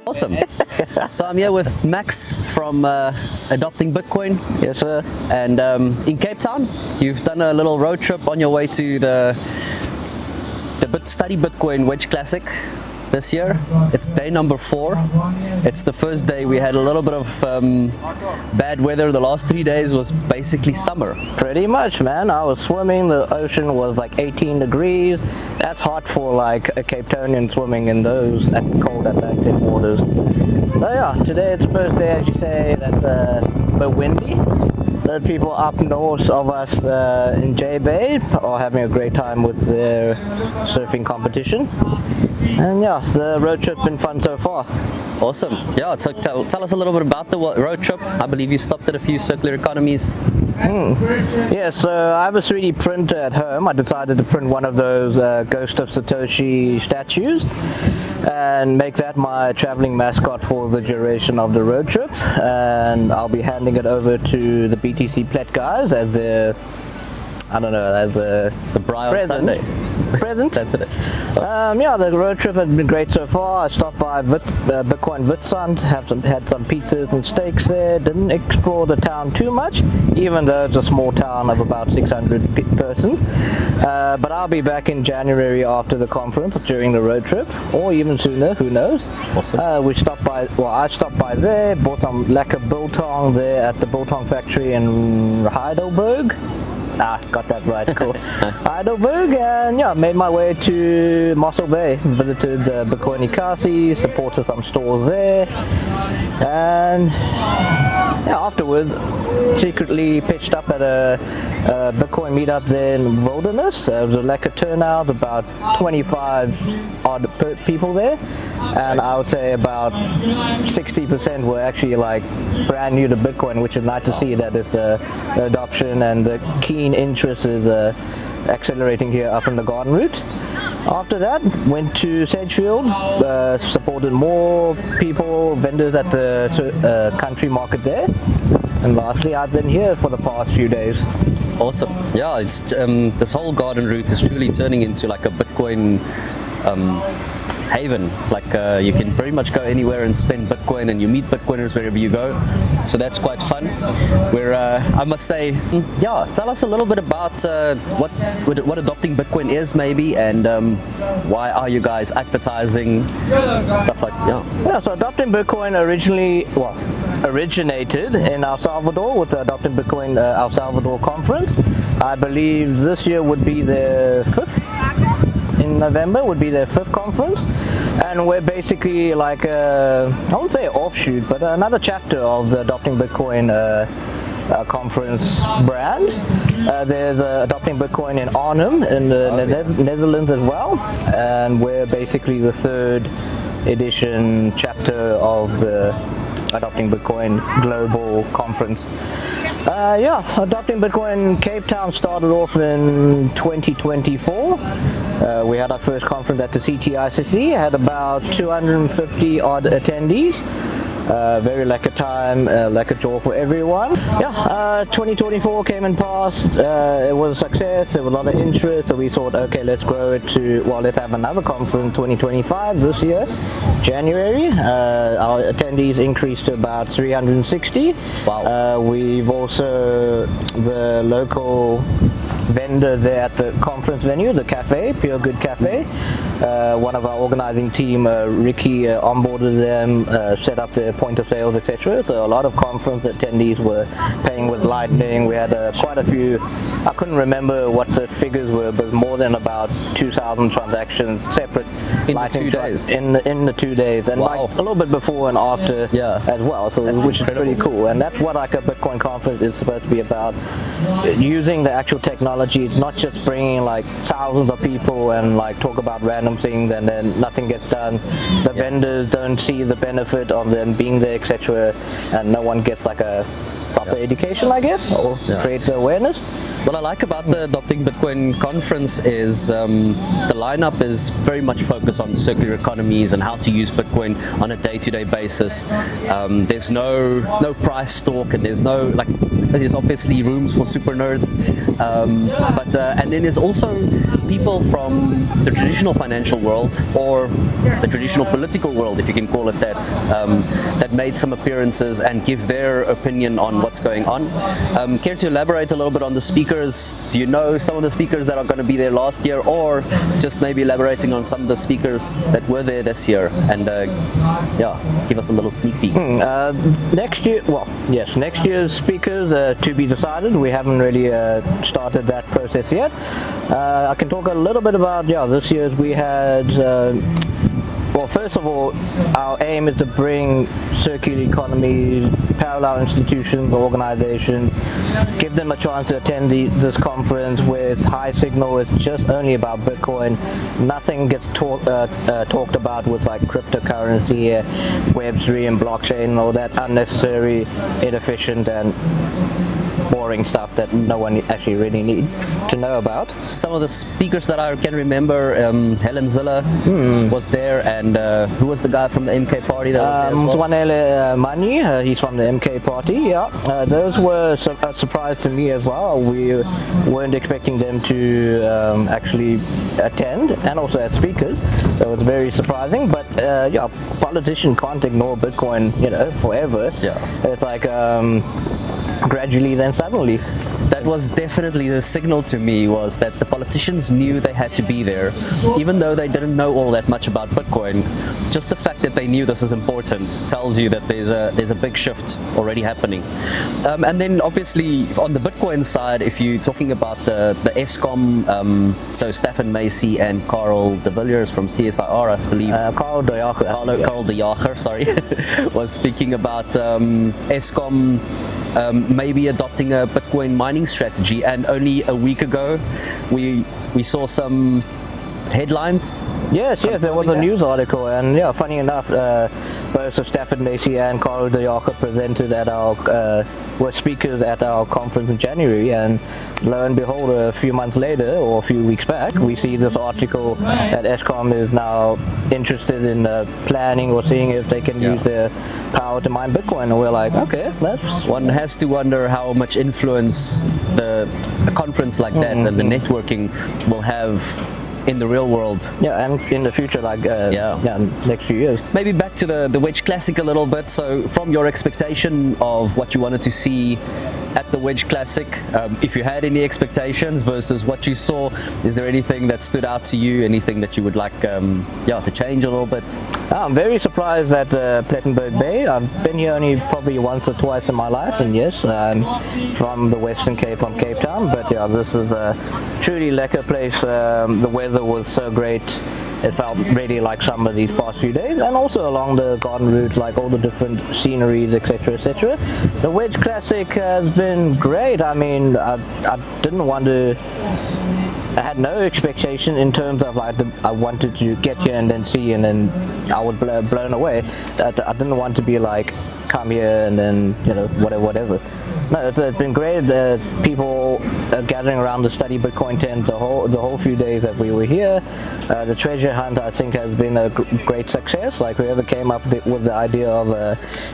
Awesome. So I'm here with Max from Adopting Bitcoin. Yes, sir. And in Cape Town, you've done a little road trip on your way to the Study Bitcoin Wedge Classic this year. It's day number 4. It's the first day. We had a little bit of bad weather. The last 3 days was basically summer. Pretty much, man. I was swimming. The ocean was like 18 degrees. That's hot for like a Cape Townian swimming in those cold Atlantic waters. So yeah, today it's the first day, as you say, that's a bit windy. The people up north of us in J Bay are having a great time with their surfing competition. And yeah, the road trip's been fun so far. Awesome. Yeah, so tell us a little bit about the road trip. I believe you stopped at a few circular economies. Yeah, so I have a 3D printer at home. I decided to print one of those Ghost of Satoshi statues and make that my traveling mascot for the duration of the road trip. And I'll be handing it over to the BTC Plet guys as the, I don't know, as the Braille Sunday. Present. Saturday. Yeah, the road trip has been great so far. I stopped by Bitcoin Witsand, had some pizzas and steaks there. Didn't explore the town too much, even though it's a small town of about 600 persons. But I'll be back in January after the conference during the road trip, or even sooner, who knows. Awesome. I stopped by there, bought some lekker biltong there at the biltong factory in Heidelberg. Got that right, cool. Heidelberg, and yeah, made my way to Mossel Bay, visited the Bitcoin Ekasi, supported some stores there, and yeah, afterwards secretly pitched up at a Bitcoin meetup there in Wilderness. It was a lekker turnout, about 25 odd people there, and I would say about 60% were actually like brand new to Bitcoin, which is nice to see that it's the adoption and the keen interest is accelerating here up in the garden route. After that, went to Sedgefield, supported more people, vendors at the country market there, and lastly I've been here for the past few days. Awesome. Yeah, it's this whole garden route is truly turning into like a Bitcoin haven. Like you can pretty much go anywhere and spend Bitcoin, and you meet Bitcoiners wherever you go. So that's quite fun. Where I must say, yeah, tell us a little bit about what adopting Bitcoin is, maybe, and why are you guys advertising stuff like Yeah, so adopting Bitcoin originated in El Salvador with the Adopting Bitcoin El Salvador conference. I believe this year would be the 5th. In November would be their 5th conference, and we're basically like I wouldn't say offshoot, but another chapter of the Adopting Bitcoin conference brand. There's Adopting Bitcoin in Arnhem in the Netherlands as well, and we're basically the 3rd edition chapter of the Adopting Bitcoin Global Conference. Yeah, Adopting Bitcoin Cape Town started off in 2024. We had our first conference at the CTICC, had about 250 odd attendees. Very lekker time, lekker tour for everyone. Yeah, 2024 came and passed. It was a success. There was a lot of interest, so we thought, okay, let's grow it to, well, let's have another conference 2025 this year, January. Our attendees increased to about 360. Wow. We've also, the local vendor there at the conference venue, the cafe, Pure Good Cafe. One of our organizing team, Ricky, onboarded them, set up their point of sales, etc. So a lot of conference attendees were paying with Lightning. We had quite a few, I couldn't remember what the figures were, but more than about 2,000 transactions separate in Lightning the 2 days. In the 2 days, and wow. like a little bit before and after as well. So which is pretty cool, and that's what like a Bitcoin conference is supposed to be about. Using the actual technology. It's not just bringing like thousands of people and like talk about random things and then nothing gets done. The vendors don't see the benefit of them being there, etc., and no one gets like a proper education, I guess, or create the awareness. What I like about the Adopting Bitcoin conference is the lineup is very much focused on circular economies and how to use Bitcoin on a day-to-day basis. There's no price talk, and there's obviously rooms for super nerds, but and then there's also people from the traditional financial world, or the traditional political world, if you can call it that, that made some appearances and give their opinion on what's going on. Care to elaborate a little bit on the speakers? Do you know some of the speakers that are going to be there last year, or just maybe elaborating on some of the speakers that were there this year, and yeah, give us a little sneak peek. Next year, well, yes, next year's speakers to be decided. We haven't really started that process yet. I can talk a little bit about, yeah, this year's we had, well, first of all, our aim is to bring circular economy, parallel institutions, organizations, give them a chance to attend this conference where it's high signal. It's just only about Bitcoin. Nothing gets talked about with like cryptocurrency, Web3 and blockchain and all that unnecessary, inefficient and boring stuff that no one actually really needs to know about. Some of the speakers that I can remember, Helen Ziller was there, and who was the guy from the MK party that was there as well? Zwanele Mani, he's from the MK party, yeah. Those were a surprise to me as well. We weren't expecting them to actually attend, and also as speakers, so it's very surprising. But yeah, a politician can't ignore Bitcoin, you know, forever. Yeah. It's like gradually then suddenly. That was definitely the signal to me, was that the politicians knew they had to be there, even though they didn't know all that much about Bitcoin. Just the fact that they knew this is important tells you that there's a big shift already happening. And then obviously on the Bitcoin side, if you're talking about the ESCOM, so Stefan Macy and Carl de Villiers from CSIR, I believe. Carl de Jager. Carl de Jager, sorry, was speaking about ESCOM maybe adopting a Bitcoin mining strategy, and only a week ago we saw some headlines. Yes, there was a news article, and yeah, funny enough, both of Stafford Macy and Carl de Jager presented at our were speakers at our conference in January, and lo and behold, a few months later or a few weeks back, we see this article that ESCOM is now interested in planning or seeing if they can use their power to mine Bitcoin, and we're like, okay, that's... One has to wonder how much influence a conference like that and the networking will have in the real world. Yeah, and in the future, like next few years. Maybe back to the Wedge Classic a little bit. So from your expectation of what you wanted to see at the Wedge Classic, if you had any expectations versus what you saw, is there anything that stood out to you, anything that you would like to change a little bit? I'm very surprised at Plettenberg Bay. I've been here only probably once or twice in my life, and yes, I'm from the Western Cape, from Cape Town, but yeah, this is a truly lekker place. The weather was so great. It felt really like summer these past few days, and also along the garden route, like all the different sceneries, etc, etc. The Wedge Classic has been great. I mean, I didn't want to, I had no expectation in terms of like I wanted to get here and then see, and then I was blown away. I didn't want to be like, come here and then, you know, whatever. No, it's been great. People gathering around the Study Bitcoin tent the whole few days that we were here. The treasure hunt, I think, has been a great success. Like, whoever came up with the idea of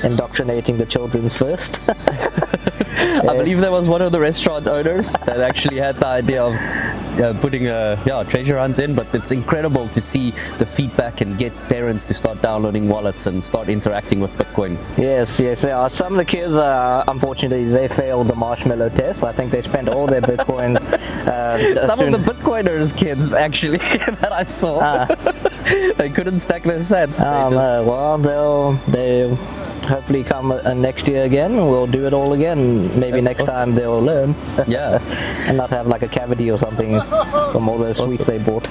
indoctrinating the children first. I believe there was one of the restaurant owners that actually had the idea of putting a treasure hunt in, but it's incredible to see the feedback and get parents to start downloading wallets and start interacting with Bitcoin. Yes, there are. Some of the kids, unfortunately, they failed the marshmallow test. I think they spent all their Bitcoins. Some of the Bitcoiners kids, actually, that I saw, they couldn't stack their sets. Well, they'll hopefully come next year again. We'll do it all again. Maybe That's next awesome. time they'll learn. Yeah. And not have like a cavity or something from all those sweets they bought.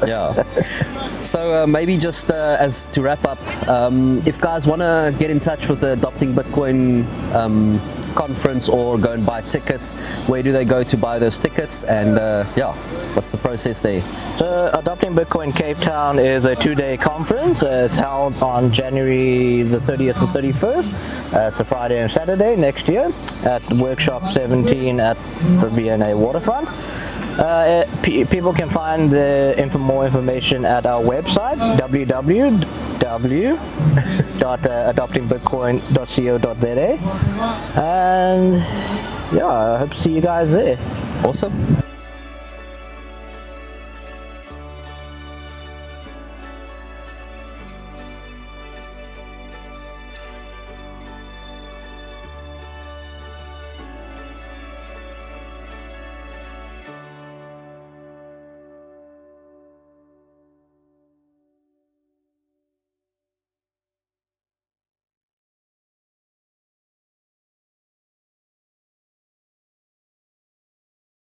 Yeah. So maybe just as to wrap up, if guys want to get in touch with the Adopting Bitcoin conference or go and buy tickets, where do they go to buy those tickets, and what's the process there? So Adopting Bitcoin Cape Town is a 2-day conference. It's held on January the 30th and 31st. It's a Friday and Saturday next year at Workshop 17 at the V&A Waterfront. People can find more information at our website, www.adoptingbitcoin.co.za, and yeah, I hope to see you guys there. Awesome.